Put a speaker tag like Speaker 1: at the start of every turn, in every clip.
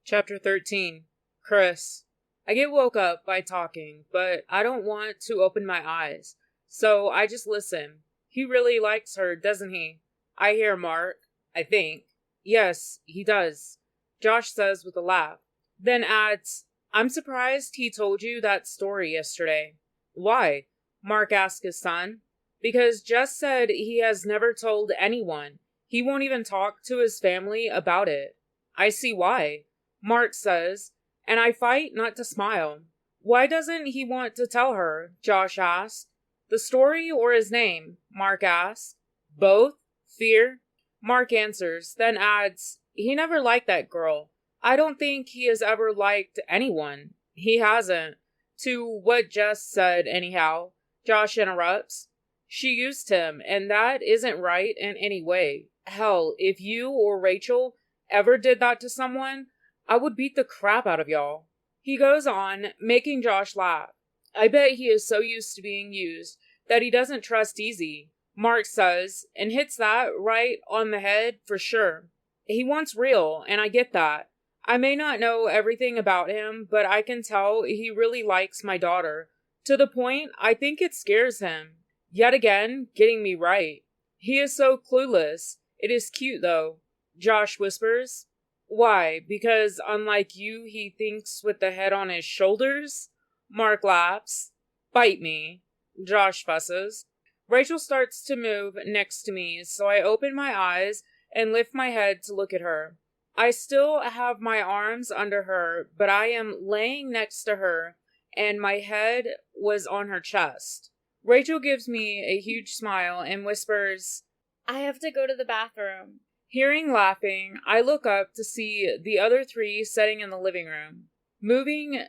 Speaker 1: Chapter 13. Chris. I get woke up by talking, but I don't want to open my eyes, so I just listen. He really likes her, doesn't he? I hear Mark. I think. Yes, he does, Josh says with a laugh, then adds, I'm surprised he told you that story yesterday. Why? Mark asked his son. Because Jess said he has never told anyone. He won't even talk to his family about it. I see why, Mark says, and I fight not to smile. Why doesn't he want to tell her? Josh asked. The story or his name? Mark asked. Both? Fear? Mark answers, then adds, he never liked that girl. I don't think he has ever liked anyone. He hasn't. To what Jess said, anyhow, Josh interrupts. She used him, and that isn't right in any way. Hell, if you or Rachel ever did that to someone, I would beat the crap out of y'all. He goes on, making Josh laugh. I bet he is so used to being used that he doesn't trust easy, Mark says, and hits that right on the head for sure. He wants real, and I get that. I may not know everything about him, but I can tell he really likes my daughter, to the point I think it scares him. Yet again, getting me right. He is so clueless. It is cute, though, Josh whispers. Why? Because unlike you, he thinks with the head on his shoulders? Mark laughs. Bite me, Josh fusses. Rachel starts to move next to me, so I open my eyes and lift my head to look at her. I still have my arms under her, but I am laying next to her, and my head was on her chest. Rachel gives me a huge smile and whispers,
Speaker 2: I have to go to the bathroom.
Speaker 1: Hearing laughing, I look up to see the other three sitting in the living room. Moving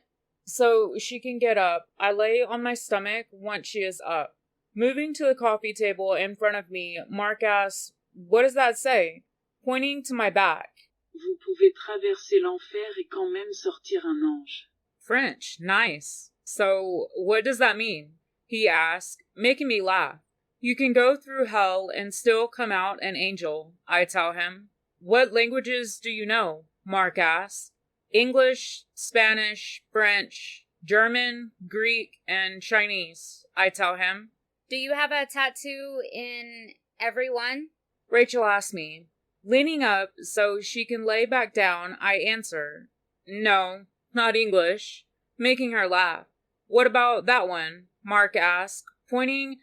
Speaker 1: so she can get up, I lay on my stomach once she is up. Moving to the coffee table in front of me, Mark asks, What does that say? Pointing to my back.
Speaker 3: Vous pouvez traverser l'enfer et quand même sortir un ange.
Speaker 1: French, nice. So, what does that mean? He asked, making me laugh. You can go through hell and still come out an angel, I tell him. What languages do you know? Mark asks. English, Spanish, French, German, Greek, and Chinese, I tell him.
Speaker 2: Do you have a tattoo in every one?
Speaker 1: Rachel asks me. Leaning up so she can lay back down, I answer, No, not English, making her laugh. What about that one? Mark asks, pointing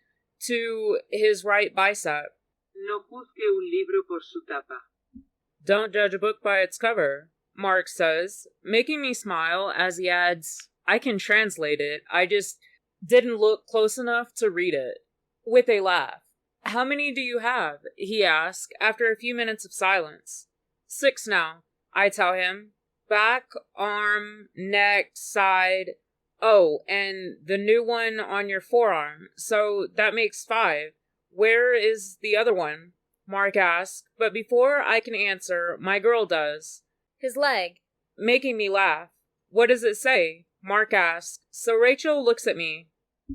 Speaker 1: to his right bicep.
Speaker 3: No juzgue un libro por su tapa.
Speaker 1: Don't judge a book by its cover, Mark says, making me smile as he adds, I can translate it, I just didn't look close enough to read it. With a laugh. How many do you have? He asks, after a few minutes of silence. 6 now, I tell him. Back, arm, neck, side. Oh, and the new one on your forearm, so that makes 5. Where is the other one? Mark asks, but before I can answer, my girl does.
Speaker 2: His leg.
Speaker 1: Making me laugh. What does it say? Mark asks, so Rachel looks at me.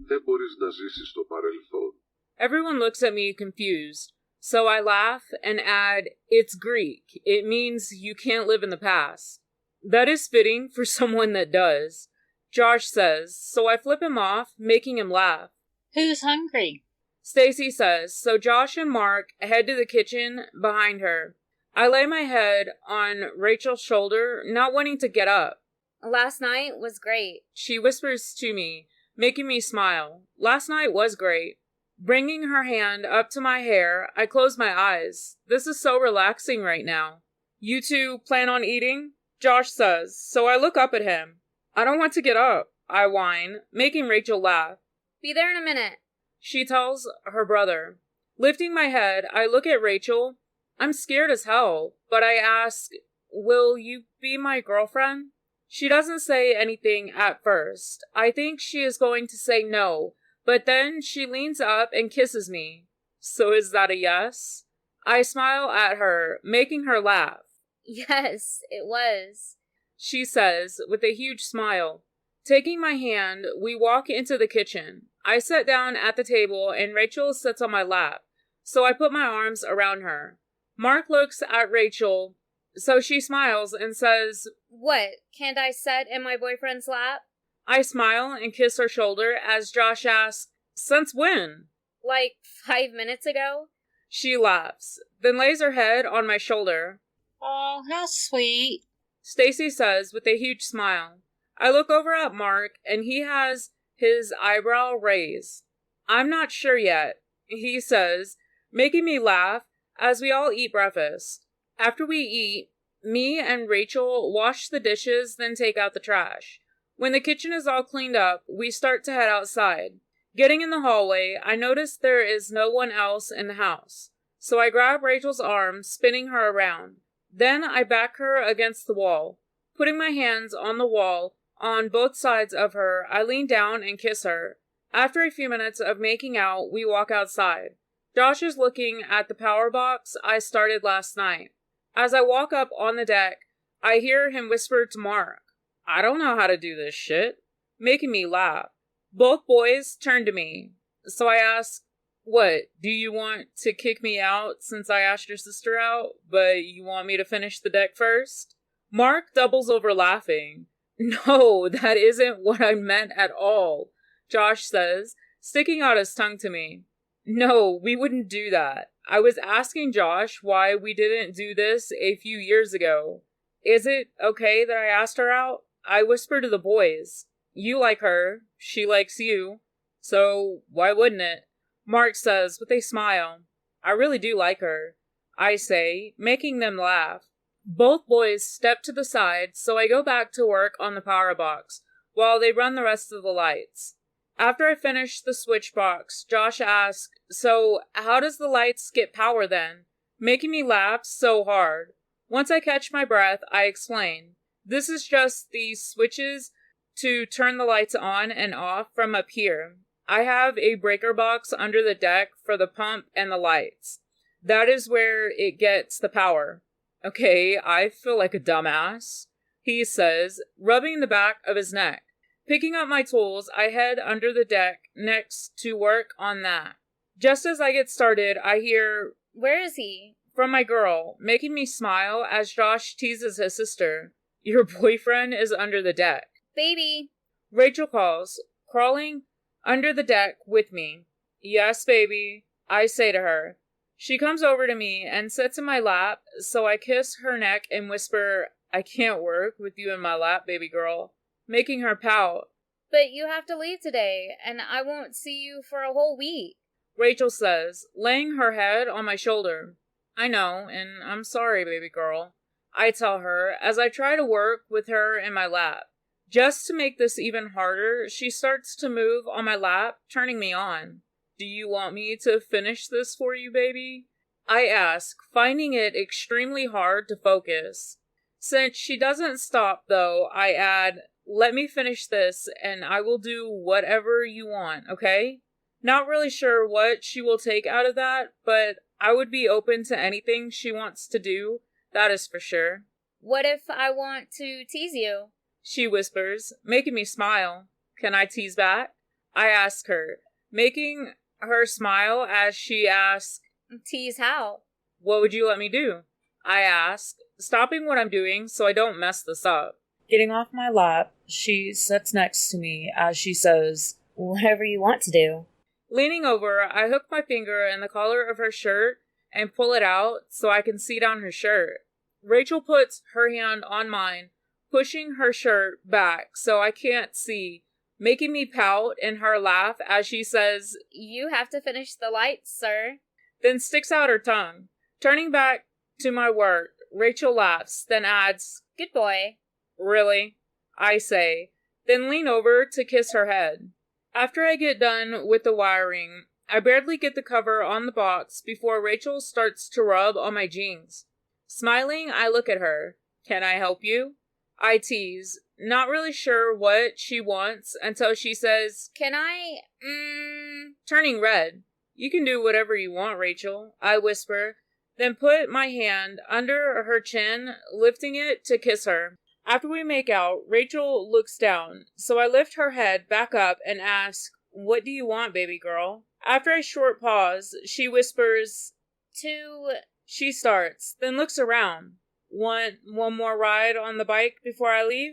Speaker 4: Δεν μπορείς να ζήσεις στο παρελθόν.
Speaker 1: Everyone looks at me confused, so I laugh and add, It's Greek. It means you can't live in the past. That is fitting for someone that does. Josh says, so I flip him off, making him laugh.
Speaker 5: Who's hungry?
Speaker 1: Stacy says, so Josh and Mark head to the kitchen behind her. I lay my head on Rachel's shoulder, not wanting to get up.
Speaker 2: Last night was great.
Speaker 1: She whispers to me, making me smile. Last night was great. Bringing her hand up to my hair, I close my eyes. This is so relaxing right now. You two plan on eating? Josh says, so I look up at him. I don't want to get up, I whine, making Rachel laugh.
Speaker 2: Be there in a minute,
Speaker 1: she tells her brother. Lifting my head, I look at Rachel. I'm scared as hell, but I ask, will you be my girlfriend? She doesn't say anything at first. I think she is going to say no, but then she leans up and kisses me. So is that a yes? I smile at her, making her laugh.
Speaker 2: Yes, it was,
Speaker 1: she says with a huge smile. Taking my hand, we walk into the kitchen. I sit down at the table and Rachel sits on my lap, so I put my arms around her. Mark looks at Rachel So she smiles and says,
Speaker 2: What, can't I sit in my boyfriend's lap?
Speaker 1: I smile and kiss her shoulder as Josh asks, since when?
Speaker 2: Like 5 minutes ago?
Speaker 1: She laughs, then lays her head on my shoulder.
Speaker 5: Oh, how sweet.
Speaker 1: Stacy says with a huge smile. I look over at Mark and he has his eyebrow raised. I'm not sure yet, he says, making me laugh as we all eat breakfast. After we eat, me and Rachel wash the dishes, then take out the trash. When the kitchen is all cleaned up, we start to head outside. Getting in the hallway, I notice there is no one else in the house. So I grab Rachel's arm, spinning her around. Then I back her against the wall. Putting my hands on the wall, on both sides of her, I lean down and kiss her. After a few minutes of making out, we walk outside. Josh is looking at the power box I started last night. As I walk up on the deck, I hear him whisper to Mark, I don't know how to do this shit, making me laugh. Both boys turn to me, so I ask, what, do you want to kick me out since I asked your sister out, but you want me to finish the deck first? Mark doubles over laughing. No, that isn't what I meant at all, Josh says, sticking out his tongue to me. No, we wouldn't do that. I was asking Josh why we didn't do this a few years ago. Is it okay that I asked her out? I whisper to the boys. You like her, she likes you, so why wouldn't it? Mark says with a smile. I really do like her, I say, making them laugh. Both boys step to the side, so I go back to work on the power box, while they run the rest of the lights. After I finish the switch box, Josh asks, so how does the lights get power then? Making me laugh so hard. Once I catch my breath, I explain. This is just the switches to turn the lights on and off from up here. I have a breaker box under the deck for the pump and the lights. That is where it gets the power. Okay, I feel like a dumbass, he says, rubbing the back of his neck. Picking up my tools, I head under the deck next to work on that. Just as I get started, I hear,
Speaker 2: Where is he?
Speaker 1: From my girl, making me smile as Josh teases his sister. Your boyfriend is under the deck.
Speaker 2: Baby.
Speaker 1: Rachel calls, crawling under the deck with me. Yes, baby, I say to her. She comes over to me and sits in my lap, so I kiss her neck and whisper, I can't work with you in my lap, baby girl, making her pout.
Speaker 2: But you have to leave today, and I won't see you for a whole week,
Speaker 1: Rachel says, laying her head on my shoulder. I know, and I'm sorry, baby girl, I tell her as I try to work with her in my lap. Just to make this even harder, she starts to move on my lap, turning me on. Do you want me to finish this for you, baby? I ask, finding it extremely hard to focus. Since she doesn't stop, though, I add, let me finish this, and I will do whatever you want, okay? Not really sure what she will take out of that, but I would be open to anything she wants to do, that is for sure.
Speaker 2: What if I want to tease you?
Speaker 1: She whispers, making me smile. Can I tease back? I ask her, making her smile as she asks,
Speaker 2: Tease how?
Speaker 1: What would you let me do? I ask, stopping what I'm doing so I don't mess this up. Getting off my lap, she sits next to me as she says,
Speaker 2: Whatever you want to do.
Speaker 1: Leaning over, I hook my finger in the collar of her shirt and pull it out so I can see down her shirt. Rachel puts her hand on mine, pushing her shirt back so I can't see, making me pout and her laugh as she says,
Speaker 2: You have to finish the lights, sir.
Speaker 1: Then sticks out her tongue. Turning back to my work, Rachel laughs, then adds,
Speaker 2: Good boy.
Speaker 1: Really? I say, then lean over to kiss her head. After I get done with the wiring, I barely get the cover on the box before Rachel starts to rub on my jeans. Smiling, I look at her. Can I help you? I tease, not really sure what she wants until she says,
Speaker 2: Can I,
Speaker 1: turning red. You can do whatever you want, Rachel, I whisper, then put my hand under her chin, lifting it to kiss her. After we make out, Rachel looks down, so I lift her head back up and ask, What do you want, baby girl? After a short pause, she whispers,
Speaker 2: To...
Speaker 1: She starts, then looks around. Want one more ride on the bike before I leave?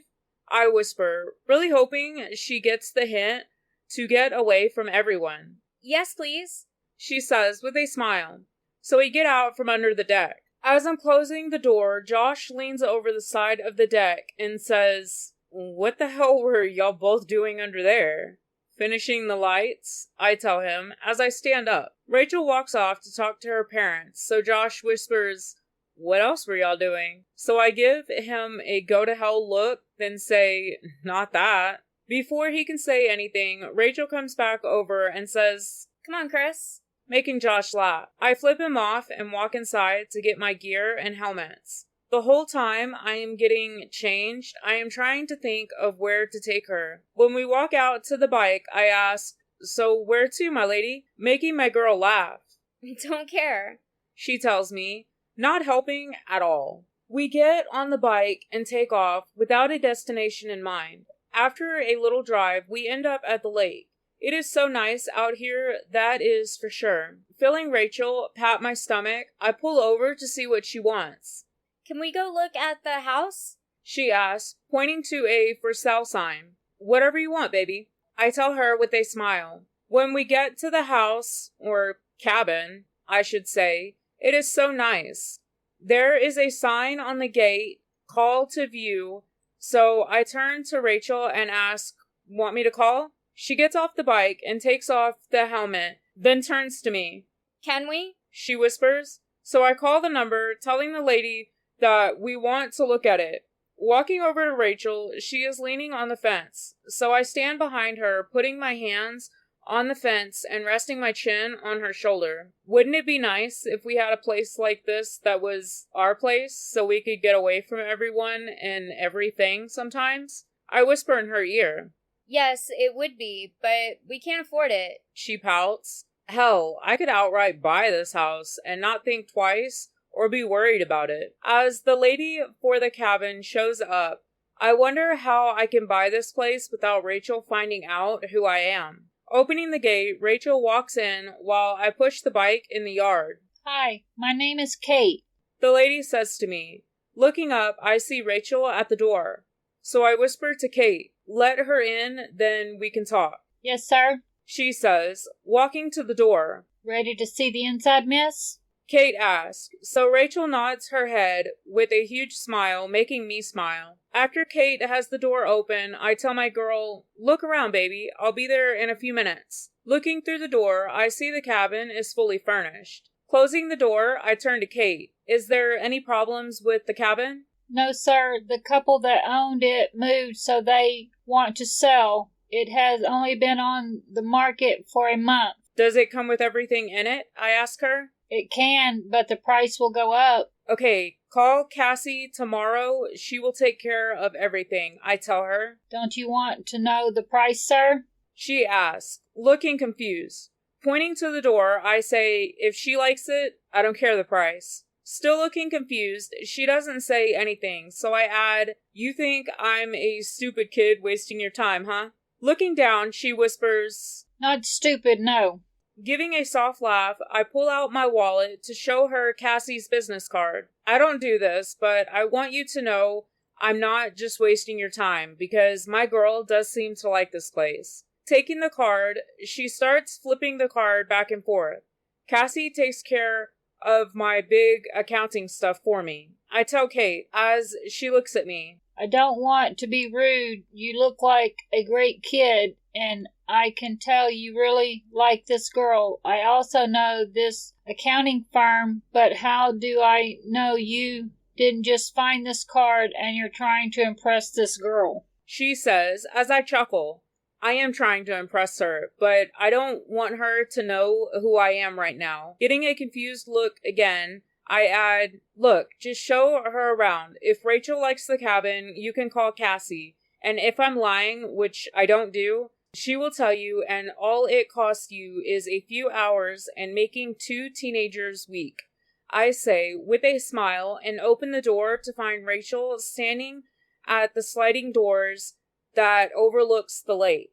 Speaker 1: I whisper, really hoping she gets the hint to get away from everyone.
Speaker 2: Yes, please,
Speaker 1: She says with a smile. So we get out from under the deck. As I'm closing the door, Josh leans over the side of the deck and says, what the hell were y'all both doing under there? Finishing the lights, I tell him, as I stand up. Rachel walks off to talk to her parents, so Josh whispers, what else were y'all doing? So I give him a go-to-hell look, then say, not that. Before he can say anything, Rachel comes back over and says,
Speaker 2: come on, Chris.
Speaker 1: Making Josh laugh. I flip him off and walk inside to get my gear and helmets. The whole time I am getting changed, I am trying to think of where to take her. When we walk out to the bike, I ask, so where to, my lady? Making my girl laugh.
Speaker 2: I don't care.
Speaker 1: She tells me, not helping at all. We get on the bike and take off without a destination in mind. After a little drive, we end up at the lake. It is so nice out here, that is for sure. Feeling Rachel pat my stomach, I pull over to see what she wants.
Speaker 2: Can we go look at the house?
Speaker 1: She asks, pointing to a for sale sign. Whatever you want, baby. I tell her with a smile. When we get to the house, or cabin, I should say, it is so nice. There is a sign on the gate, call to view, so I turn to Rachel and ask, want me to call? She gets off the bike and takes off the helmet, then turns to me.
Speaker 2: Can we?
Speaker 1: She whispers. So I call the number, telling the lady that we want to look at it. Walking over to Rachel, she is leaning on the fence, so I stand behind her, putting my hands on the fence and resting my chin on her shoulder. Wouldn't it be nice if we had a place like this that was our place, so we could get away from everyone and everything sometimes? I whisper in her ear.
Speaker 2: Yes, it would be, but we can't afford it.
Speaker 1: She pouts. Hell, I could outright buy this house and not think twice or be worried about it. As the lady for the cabin shows up, I wonder how I can buy this place without Rachel finding out who I am. Opening the gate, Rachel walks in while I push the bike in the yard.
Speaker 5: Hi, my name is Kate.
Speaker 1: The lady says to me. Looking up, I see Rachel at the door. So I whisper to Kate, let her in, then we can talk.
Speaker 5: Yes, sir.
Speaker 1: She says, walking to the door.
Speaker 5: Ready to see the inside, miss?
Speaker 1: Kate asks, so Rachel nods her head with a huge smile, making me smile. After Kate has the door open, I tell my girl, look around, baby. I'll be there in a few minutes. Looking through the door, I see the cabin is fully furnished. Closing the door, I turn to Kate. Is there any problems with the cabin?
Speaker 5: No, sir. The couple that owned it moved, so they want to sell. It has only been on the market for a month.
Speaker 1: Does it come with everything in it? I ask her.
Speaker 5: It can, but the price will go up.
Speaker 1: Okay, call Cassie tomorrow. She will take care of everything, I tell her.
Speaker 5: Don't you want to know the price, sir?
Speaker 1: She asks, looking confused. Pointing to the door, I say, if she likes it, I don't care the price. Still looking confused, she doesn't say anything, so I add, you think I'm a stupid kid wasting your time, huh? Looking down, she whispers,
Speaker 5: Not stupid, no.
Speaker 1: Giving a soft laugh, I pull out my wallet to show her Cassie's business card. I don't do this, but I want you to know I'm not just wasting your time, because my girl does seem to like this place. Taking the card, she starts flipping the card back and forth. Cassie takes care of my big accounting stuff for me. I tell Kate, as she looks at me,
Speaker 5: I don't want to be rude. You look like a great kid, and I can tell you really like this girl. I also know this accounting firm, but how do I know you didn't just find this card and you're trying to impress this girl?
Speaker 1: She says, as I chuckle. I am trying to impress her, but I don't want her to know who I am right now. Getting a confused look again, I add, look, just show her around. If Rachel likes the cabin, you can call Cassie. And if I'm lying, which I don't do, she will tell you, and all it costs you is a few hours and making 2 teenagers weak. I say, with a smile, and open the door to find Rachel standing at the sliding doors that overlooks the lake.